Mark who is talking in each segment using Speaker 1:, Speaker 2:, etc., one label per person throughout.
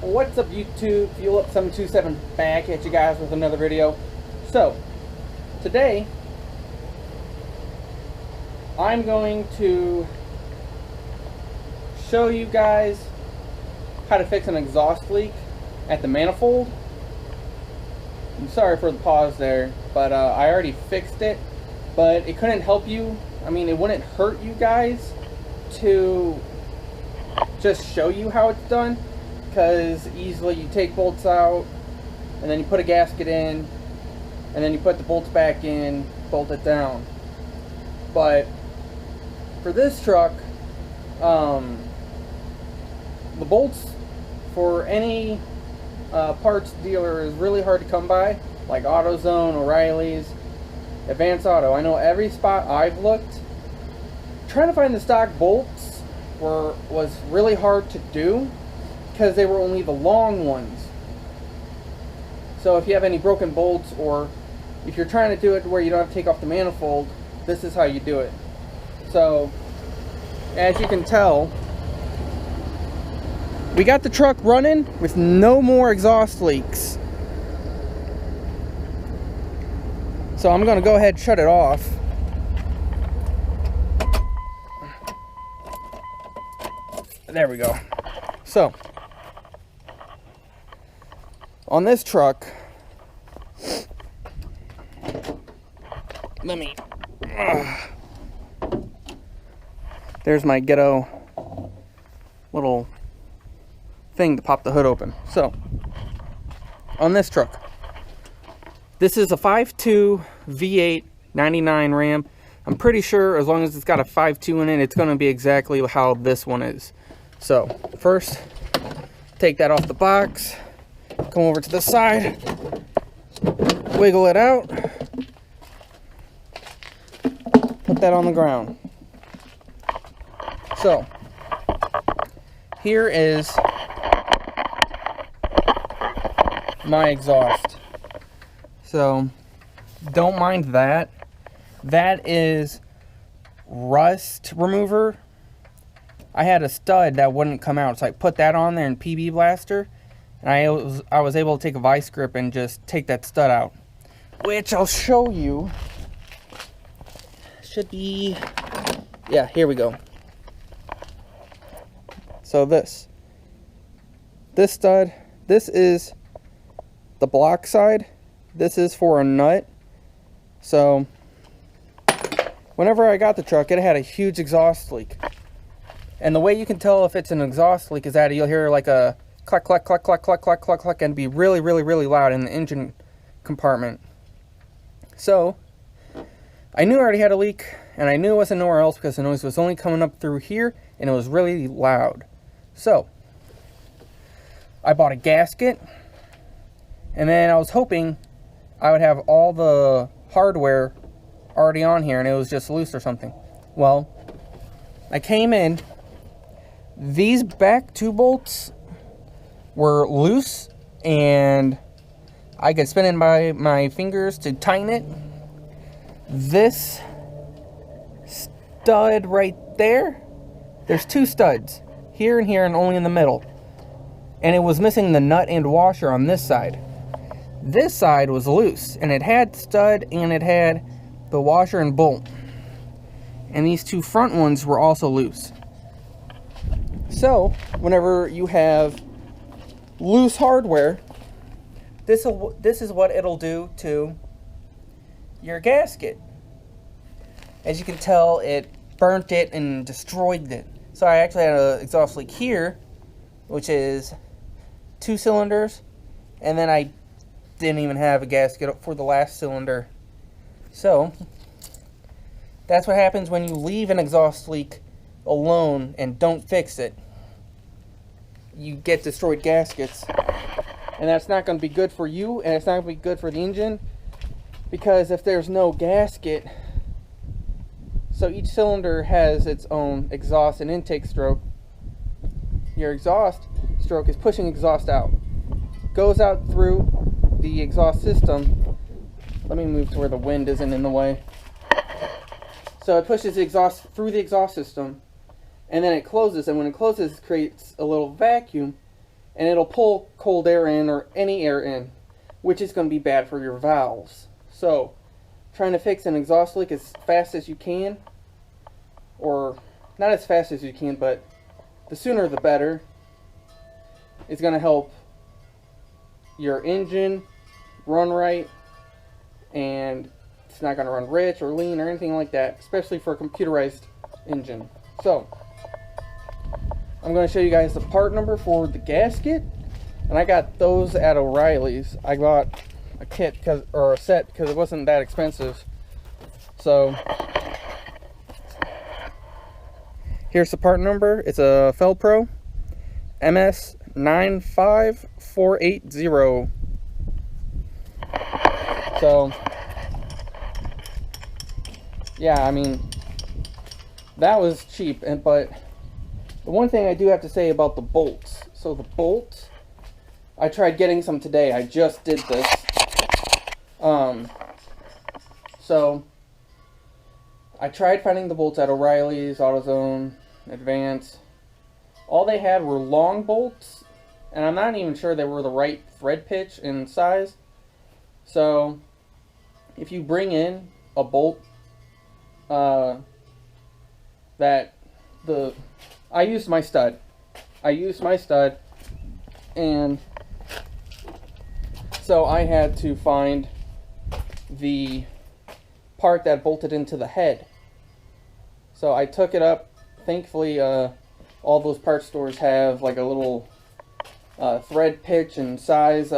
Speaker 1: What's up, YouTube? Fuel727 back at you guys with another video. So today I'm going to show you guys how to fix an exhaust leak at the manifold. I'm sorry for the pause there, but I already fixed it, but it couldn't help you. I mean, it wouldn't hurt you guys to just show you how it's done, because easily you take bolts out and then you put a gasket in and then you put the bolts back in, bolt it down. But for this truck, the bolts for any parts dealer is really hard to come by, like AutoZone, O'Reilly's, Advance Auto. I know every spot I've looked, trying to find the stock bolts was really hard to do because they were only the long ones. So if you have any broken bolts, or if you're trying to do it where you don't have to take off the manifold, this is how you do it. So as you can tell, we got the truck running with no more exhaust leaks. So I'm going to go ahead and shut it off. There we go. So on this truck, there's my ghetto little thing to pop the hood open. So on this truck, this is a 5.2 V8 99 Ram. I'm pretty sure as long as it's got a 5.2 in it, it's going to be exactly how this one is. So first, take that off the box, come over to the side, wiggle it out, put that on the ground. So here is my exhaust. So don't mind that. That is rust remover. I had a stud that wouldn't come out, so I put that on there in PB Blaster, and I was able to take a vice grip and just take that stud out, which I'll show you. Should be, yeah, here we go. So this stud, this is the block side. This is for a nut. So whenever I got the truck, it had a huge exhaust leak. And the way you can tell if it's an exhaust leak is that you'll hear like a cluck, cluck, cluck, cluck, cluck, cluck, cluck, cluck, and be really, really, really loud in the engine compartment. So I knew I already had a leak, and I knew it wasn't nowhere else because the noise was only coming up through here, and it was really loud. So I bought a gasket, and then I was hoping I would have all the hardware already on here and it was just loose or something. Well, I came in, these back two bolts were loose and I could spin in by my fingers to tighten it. This stud right there, there's two studs, here and here, and only in the middle. And it was missing the nut and washer on this side. This side was loose, and it had stud and it had the washer and bolt. And these two front ones were also loose. So whenever you have loose hardware, this is what it'll do to your gasket. As you can tell, it burnt it and destroyed it. So I actually had an exhaust leak here, which is 2 cylinders, and then I didn't even have a gasket for the last cylinder. So that's what happens when you leave an exhaust leak alone and don't fix it. You get destroyed gaskets, and that's not going to be good for you, and it's not going to be good for the engine, because if there's no gasket, so each cylinder has its own exhaust and intake stroke. Your exhaust stroke is pushing exhaust out, goes out through the exhaust system. Let me move to where the wind isn't in the way. So it pushes the exhaust through the exhaust system, and then it closes, and when it closes, it creates a little vacuum, and it'll pull cold air in or any air in, which is going to be bad for your valves. So, trying to fix an exhaust leak as fast as you can, or not as fast as you can, but the sooner the better, is going to help your engine run right, and it's not going to run rich or lean or anything like that, especially for a computerized engine. So, I'm going to show you guys the part number for the gasket, and I got those at O'Reilly's. I got a kit or a set because it wasn't that expensive. So here's the part number. It's a Felpro MS95480. So yeah, I mean, that was cheap. But the one thing I do have to say about the bolts. So the bolts, I tried getting some today. I just did this. So I tried finding the bolts at O'Reilly's, AutoZone, Advance. All they had were long bolts, and I'm not even sure they were the right thread pitch and size. So if you bring in a bolt I used my stud. And so I had to find the part that bolted into the head. So I took it up. Thankfully, all those parts stores have like a little thread pitch and size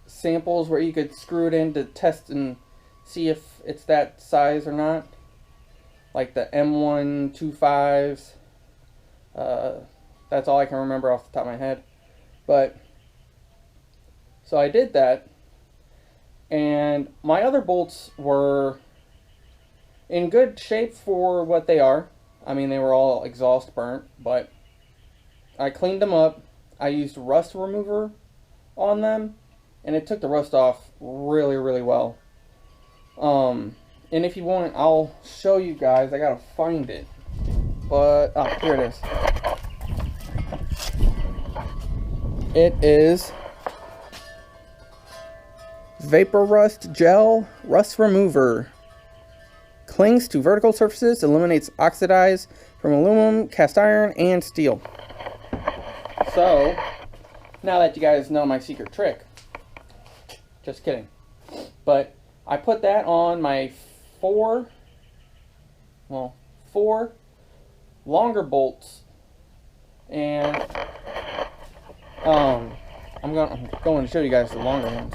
Speaker 1: samples where you could screw it in to test and see if it's that size or not. Like the M125s. That's all I can remember off the top of my head. But so I did that, and my other bolts were in good shape for what they are. I mean, they were all exhaust burnt, but I cleaned them up. I used rust remover on them, and it took the rust off really, really well. And if you want, I'll show you guys. I gotta find it, but oh, here it is. It is Vapor Rust Gel Rust Remover. Clings to vertical surfaces, eliminates oxidize from aluminum, cast iron, and steel. So, now that you guys know my secret trick, just kidding. But I put that on my four longer bolts, and I'm going to show you guys the longer ones.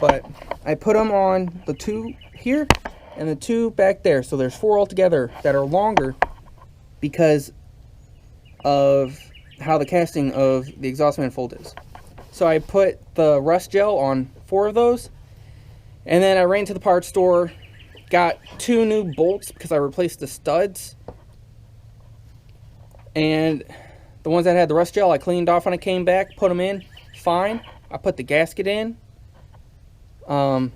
Speaker 1: But I put them on the two here and the two back there. So there's four altogether that are longer because of how the casting of the exhaust manifold is. So I put the rust gel on four of those, and then I ran to the parts store, got two new bolts because I replaced the studs, and the ones that had the rust gel I cleaned off when I came back, put them in, fine. I put the gasket in, and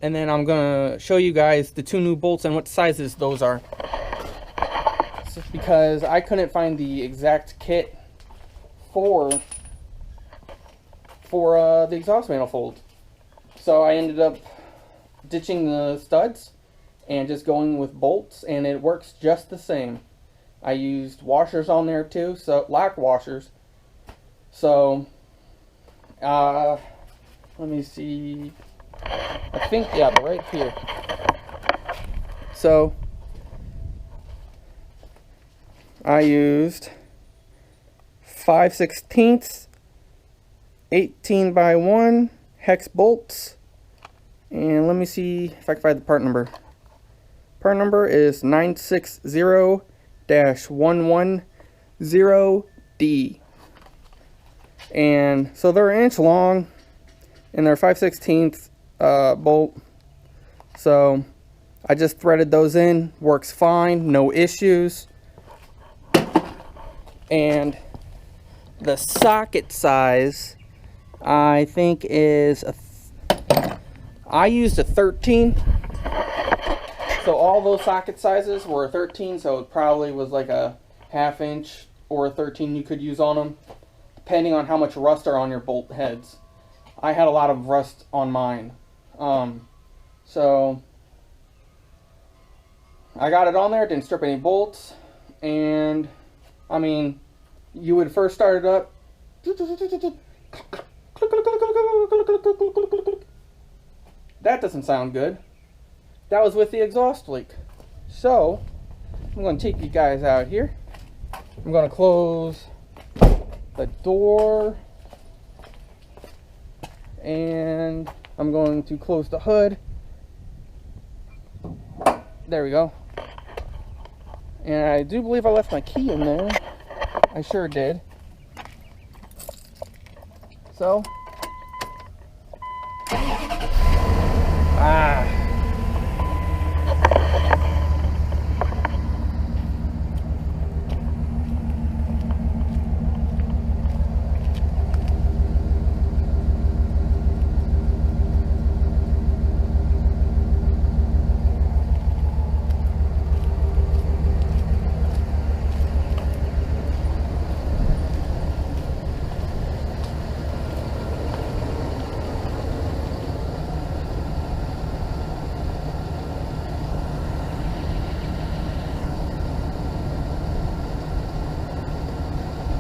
Speaker 1: then I'm gonna show you guys the two new bolts and what sizes those are, because I couldn't find the exact kit for the exhaust manifold. So I ended up ditching the studs and just going with bolts, and it works just the same. I used washers on there too, so lock washers. So let me see. I think, yeah, they're right here. So I used 5/16 18x1 hex bolts, and let me see if I can find the part number. Part number is 960-110D, and so they're an inch long, and they're 5/16 bolt. So I just threaded those in, works fine, no issues. And the socket size, I think, is I used a 13. So all those socket sizes were 13, so it probably was like a 1/2 inch or a 13 you could use on them, depending on how much rust are on your bolt heads. I had a lot of rust on mine. So I got it on there, didn't strip any bolts, and I mean, you would first start it up. That doesn't sound good. That was with the exhaust leak. So I'm going to take you guys out here. I'm going to close the door, and I'm going to close the hood. There we go. And I do believe I left my key in there. I sure did. So